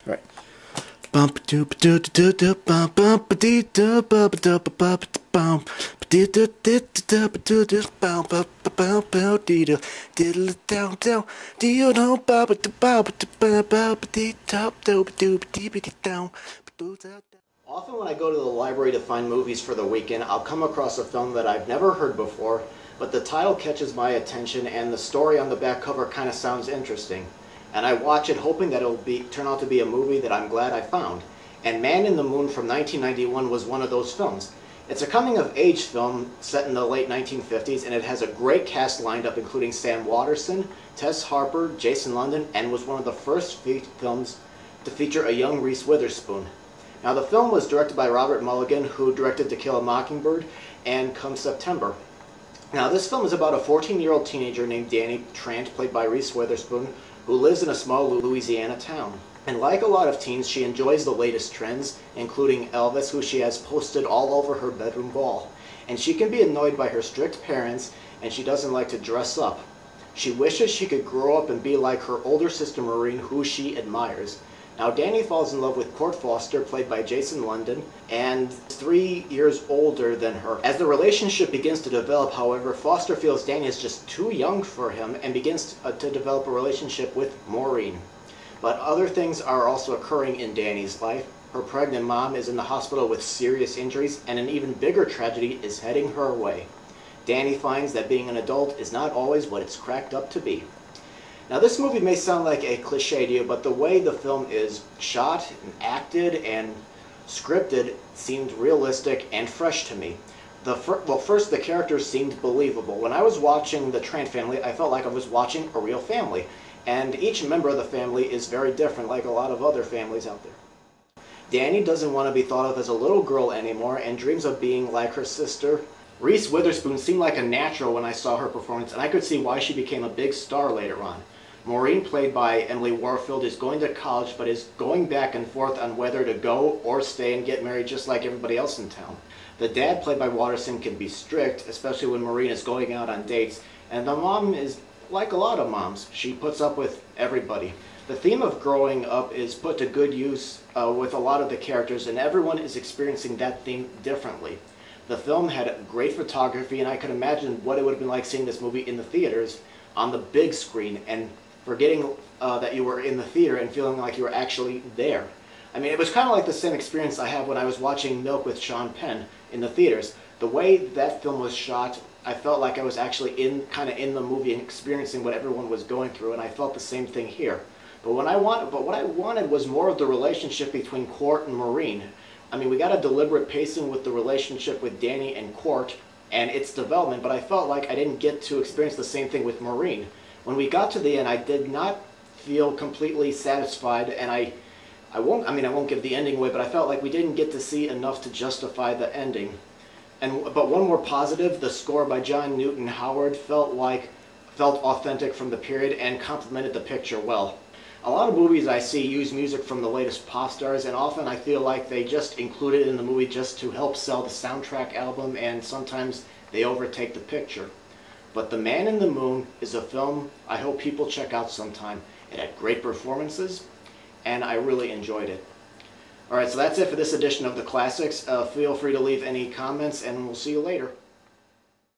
Alright. Bump doop doop doop doop bump bump dee doop bump doop bump bump dee doop dee doop doop doop bump bump bump bump dee doop diddle down down dee doop bump bump bump bump dee doop doop doop dee dee down. Often when I go to the library to find movies for the weekend, I'll come across a film that I've never heard before, but the title catches my attention and the story on the back cover kind of sounds interesting. And I watch it hoping that it'll turn out to be a movie that I'm glad I found. And Man in the Moon from 1991 was one of those films. It's a coming-of-age film set in the late 1950s, and it has a great cast lined up including Sam Waterston, Tess Harper, Jason London, and was one of the first films to feature a young Reese Witherspoon. Now the film was directed by Robert Mulligan, who directed To Kill a Mockingbird and Come September. Now this film is about a 14-year-old teenager named Danny Trant, played by Reese Witherspoon, who lives in a small Louisiana town. And like a lot of teens, she enjoys the latest trends, including Elvis, who she has posted all over her bedroom wall. And she can be annoyed by her strict parents, and she doesn't like to dress up. She wishes she could grow up and be like her older sister Maureen, who she admires. Now Danny falls in love with Court Foster, played by Jason London, and 3 years older than her. As the relationship begins to develop, however, Foster feels Danny is just too young for him and begins to develop a relationship with Maureen. But other things are also occurring in Danny's life. Her pregnant mom is in the hospital with serious injuries, and an even bigger tragedy is heading her way. Danny finds that being an adult is not always what it's cracked up to be. Now this movie may sound like a cliche to you, but the way the film is shot and acted and scripted seemed realistic and fresh to me. First, the characters seemed believable. When I was watching the Trant family, I felt like I was watching a real family. And each member of the family is very different, like a lot of other families out there. Danny doesn't want to be thought of as a little girl anymore and dreams of being like her sister. Reese Witherspoon seemed like a natural when I saw her performance, and I could see why she became a big star later on. Maureen, played by Emily Warfield, is going to college but is going back and forth on whether to go or stay and get married just like everybody else in town. The dad, played by Waterston, can be strict, especially when Maureen is going out on dates, and the mom is like a lot of moms. She puts up with everybody. The theme of growing up is put to good use with a lot of the characters, and everyone is experiencing that theme differently. The film had great photography, and I could imagine what it would have been like seeing this movie in the theaters on the big screen and forgetting that you were in the theater and feeling like you were actually there. I mean, it was kind of like the same experience I had when I was watching Milk with Sean Penn in the theaters. The way that film was shot, I felt like I was actually kind of in the movie and experiencing what everyone was going through, and I felt the same thing here. But what I wanted was more of the relationship between Court and Maureen. I mean, we got a deliberate pacing with the relationship with Danny and Court and its development, but I felt like I didn't get to experience the same thing with Maureen. When we got to the end, I did not feel completely satisfied, and I won't give the ending away, but I felt like we didn't get to see enough to justify the ending. But one more positive, the score by John Newton Howard felt authentic from the period and complemented the picture well. A lot of movies I see use music from the latest pop stars, and often I feel like they just include it in the movie just to help sell the soundtrack album, and sometimes they overtake the picture. But The Man in the Moon is a film I hope people check out sometime. It had great performances, and I really enjoyed it. Alright, so that's it for this edition of The Classics. Feel free to leave any comments, and we'll see you later.